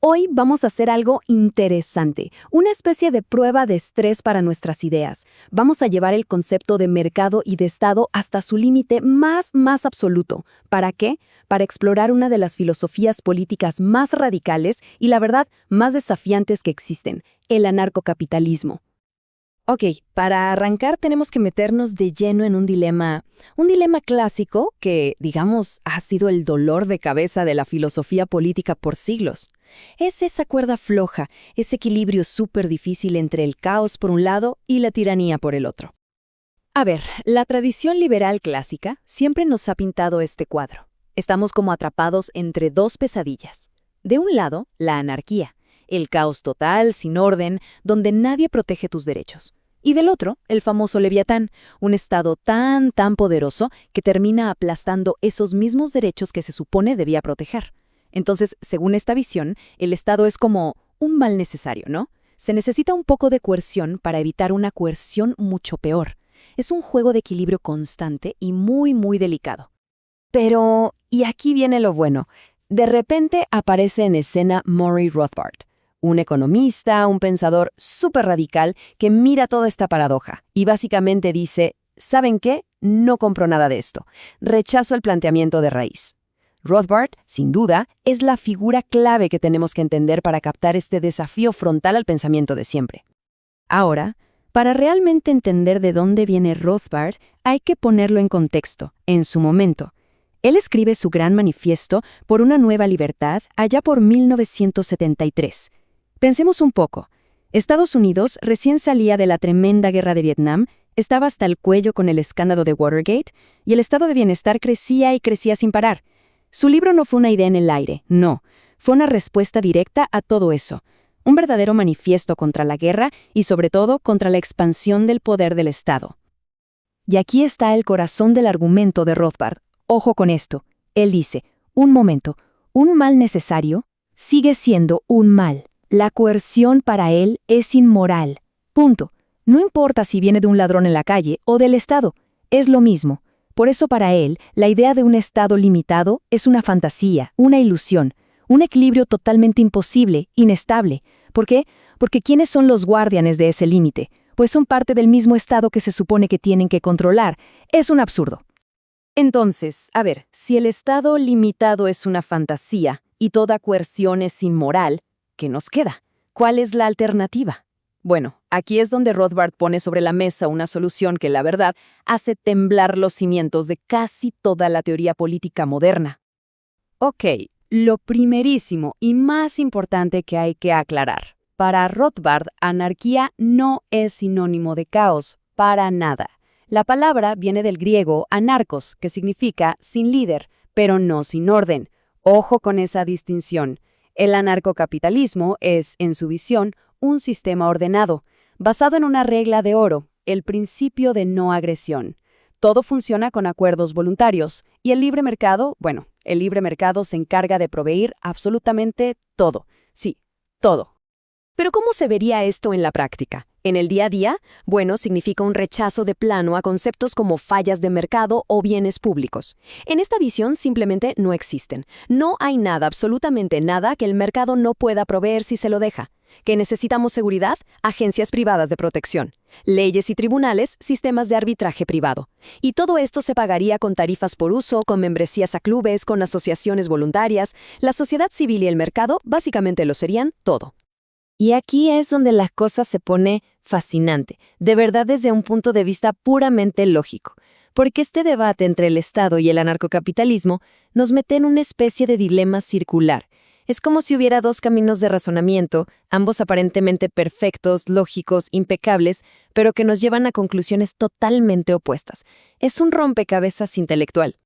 Hoy vamos a hacer algo interesante, una especie de prueba de estrés para nuestras ideas. Vamos a llevar el concepto de mercado y de Estado hasta su límite más absoluto. ¿Para qué? Para explorar una de las filosofías políticas más radicales y, la verdad, más desafiantes que existen, el anarcocapitalismo. Ok, para arrancar tenemos que meternos de lleno en un dilema clásico que, digamos, ha sido el dolor de cabeza de la filosofía política por siglos. Es esa cuerda floja, ese equilibrio súper difícil entre el caos por un lado y la tiranía por el otro. A ver, la tradición liberal clásica siempre nos ha pintado este cuadro. Estamos como atrapados entre dos pesadillas. De un lado, la anarquía, el caos total, sin orden, donde nadie protege tus derechos. Y del otro, el famoso Leviatán, un Estado tan poderoso que termina aplastando esos mismos derechos que se supone debía proteger. Entonces, según esta visión, el Estado es como un mal necesario, ¿no? Se necesita un poco de coerción para evitar una coerción mucho peor. Es un juego de equilibrio constante y muy delicado. Pero, y aquí viene lo bueno, de repente aparece en escena Murray Rothbard, un economista, un pensador súper radical que mira toda esta paradoja y básicamente dice, ¿saben qué? No compro nada de esto. Rechazo el planteamiento de raíz. Rothbard, sin duda, es la figura clave que tenemos que entender para captar este desafío frontal al pensamiento de siempre. Ahora, para realmente entender de dónde viene Rothbard, hay que ponerlo en contexto, en su momento. Él escribe su gran manifiesto por una nueva libertad allá por 1973. Pensemos un poco. Estados Unidos recién salía de la tremenda guerra de Vietnam, estaba hasta el cuello con el escándalo de Watergate, y el estado de bienestar crecía y crecía sin parar. Su libro no fue una idea en el aire, no. Fue una respuesta directa a todo eso. Un verdadero manifiesto contra la guerra y, sobre todo, contra la expansión del poder del Estado. Y aquí está el corazón del argumento de Rothbard. Ojo con esto. Él dice, un momento, un mal necesario sigue siendo un mal. La coerción para él es inmoral. Punto. No importa si viene de un ladrón en la calle o del Estado. Es lo mismo. Por eso para él, la idea de un Estado limitado es una fantasía, una ilusión, un equilibrio totalmente imposible, inestable. ¿Por qué? Porque ¿quiénes son los guardianes de ese límite? Pues son parte del mismo Estado que se supone que tienen que controlar. Es un absurdo. Entonces, a ver, si el Estado limitado es una fantasía y toda coerción es inmoral, ¿qué nos queda? ¿Cuál es la alternativa? Bueno, aquí es donde Rothbard pone sobre la mesa una solución que, la verdad, hace temblar los cimientos de casi toda la teoría política moderna. Ok, lo primerísimo y más importante que hay que aclarar. Para Rothbard, anarquía no es sinónimo de caos, para nada. La palabra viene del griego anarcos, que significa sin líder, pero no sin orden. Ojo con esa distinción. El anarcocapitalismo es, en su visión, un sistema ordenado, basado en una regla de oro, el principio de no agresión. Todo funciona con acuerdos voluntarios, y el libre mercado, el libre mercado se encarga de proveer absolutamente todo. Sí, todo. Pero ¿cómo se vería esto en la práctica? En el día a día, significa un rechazo de plano a conceptos como fallas de mercado o bienes públicos. En esta visión simplemente no existen. No hay nada, absolutamente nada, que el mercado no pueda proveer si se lo deja. ¿Que necesitamos seguridad? Agencias privadas de protección. Leyes y tribunales, sistemas de arbitraje privado. Y todo esto se pagaría con tarifas por uso, con membresías a clubes, con asociaciones voluntarias. La sociedad civil y el mercado básicamente lo serían todo. Y aquí es donde la cosa se pone fascinante, de verdad desde un punto de vista puramente lógico, porque este debate entre el Estado y el anarcocapitalismo nos mete en una especie de dilema circular. Es como si hubiera dos caminos de razonamiento, ambos aparentemente perfectos, lógicos, impecables, pero que nos llevan a conclusiones totalmente opuestas. Es un rompecabezas intelectual.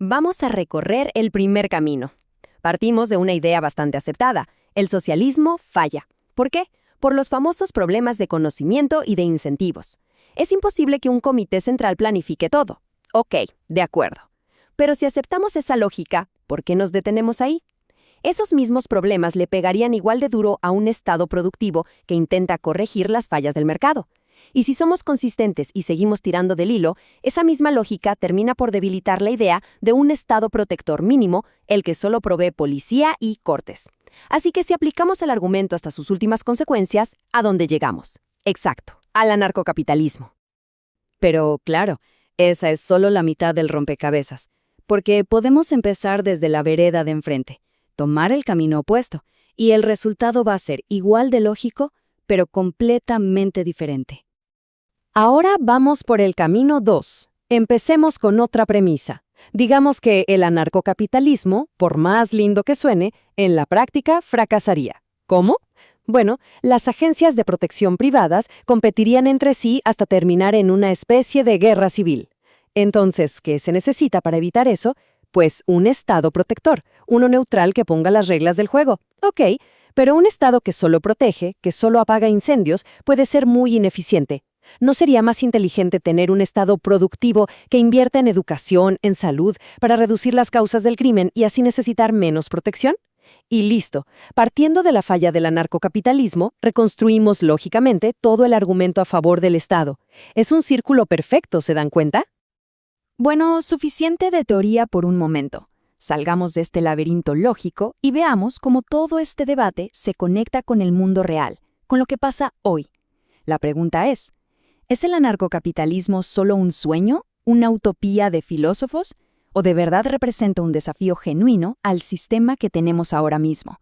Vamos a recorrer el primer camino. Partimos de una idea bastante aceptada. El socialismo falla. ¿Por qué? Por los famosos problemas de conocimiento y de incentivos. Es imposible que un comité central planifique todo. Ok, de acuerdo. Pero si aceptamos esa lógica, ¿por qué nos detenemos ahí? Esos mismos problemas le pegarían igual de duro a un Estado productivo que intenta corregir las fallas del mercado. Y si somos consistentes y seguimos tirando del hilo, esa misma lógica termina por debilitar la idea de un Estado protector mínimo, el que solo provee policía y cortes. Así que si aplicamos el argumento hasta sus últimas consecuencias, ¿a dónde llegamos? Exacto, al anarcocapitalismo. Pero claro, esa es solo la mitad del rompecabezas, porque podemos empezar desde la vereda de enfrente, tomar el camino opuesto, y el resultado va a ser igual de lógico, pero completamente diferente. Ahora vamos por el camino 2. Empecemos con otra premisa. Digamos que el anarcocapitalismo, por más lindo que suene, en la práctica fracasaría. ¿Cómo? Bueno, las agencias de protección privadas competirían entre sí hasta terminar en una especie de guerra civil. Entonces, ¿qué se necesita para evitar eso? Pues un Estado protector, uno neutral que ponga las reglas del juego. Ok, pero un Estado que solo protege, que solo apaga incendios, puede ser muy ineficiente. ¿No sería más inteligente tener un Estado productivo que invierta en educación, en salud, para reducir las causas del crimen y así necesitar menos protección? Y listo, partiendo de la falla del anarcocapitalismo, reconstruimos lógicamente todo el argumento a favor del Estado. Es un círculo perfecto, ¿se dan cuenta? Bueno, suficiente de teoría por un momento. Salgamos de este laberinto lógico y veamos cómo todo este debate se conecta con el mundo real, con lo que pasa hoy. La pregunta ¿es el anarcocapitalismo solo un sueño, una utopía de filósofos, o de verdad representa un desafío genuino al sistema que tenemos ahora mismo?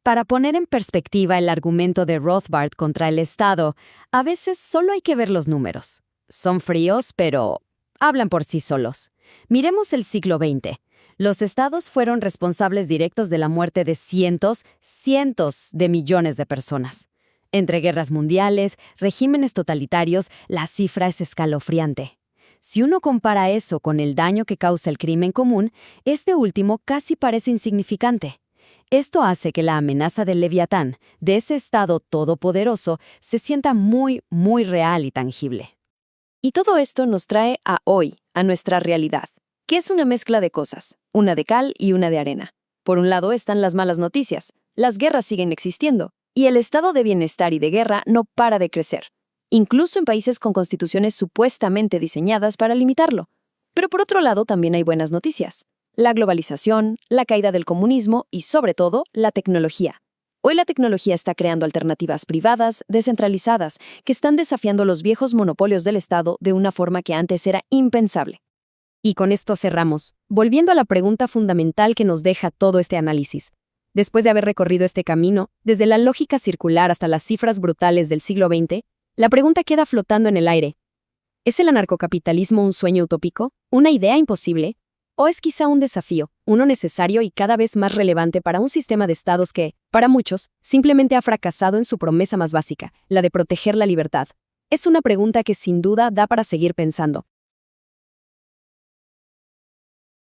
Para poner en perspectiva el argumento de Rothbard contra el Estado, a veces solo hay que ver los números. Son fríos, pero hablan por sí solos. Miremos el siglo XX. Los estados fueron responsables directos de la muerte de cientos de millones de personas. Entre guerras mundiales, regímenes totalitarios, la cifra es escalofriante. Si uno compara eso con el daño que causa el crimen común, este último casi parece insignificante. Esto hace que la amenaza del Leviatán, de ese estado todopoderoso, se sienta muy, muy real y tangible. Y todo esto nos trae a hoy, a nuestra realidad, que es una mezcla de cosas, una de cal y una de arena. Por un lado están las malas noticias, las guerras siguen existiendo, y el estado de bienestar y de guerra no para de crecer, incluso en países con constituciones supuestamente diseñadas para limitarlo. Pero por otro lado también hay buenas noticias. La globalización, la caída del comunismo y, sobre todo, la tecnología. Hoy la tecnología está creando alternativas privadas, descentralizadas, que están desafiando los viejos monopolios del Estado de una forma que antes era impensable. Y con esto cerramos, volviendo a la pregunta fundamental que nos deja todo este análisis. Después de haber recorrido este camino, desde la lógica circular hasta las cifras brutales del siglo XX, la pregunta queda flotando en el aire. ¿Es el anarcocapitalismo un sueño utópico? ¿Una idea imposible? ¿O es quizá un desafío, uno necesario y cada vez más relevante para un sistema de estados que, para muchos, simplemente ha fracasado en su promesa más básica, la de proteger la libertad? Es una pregunta que sin duda da para seguir pensando.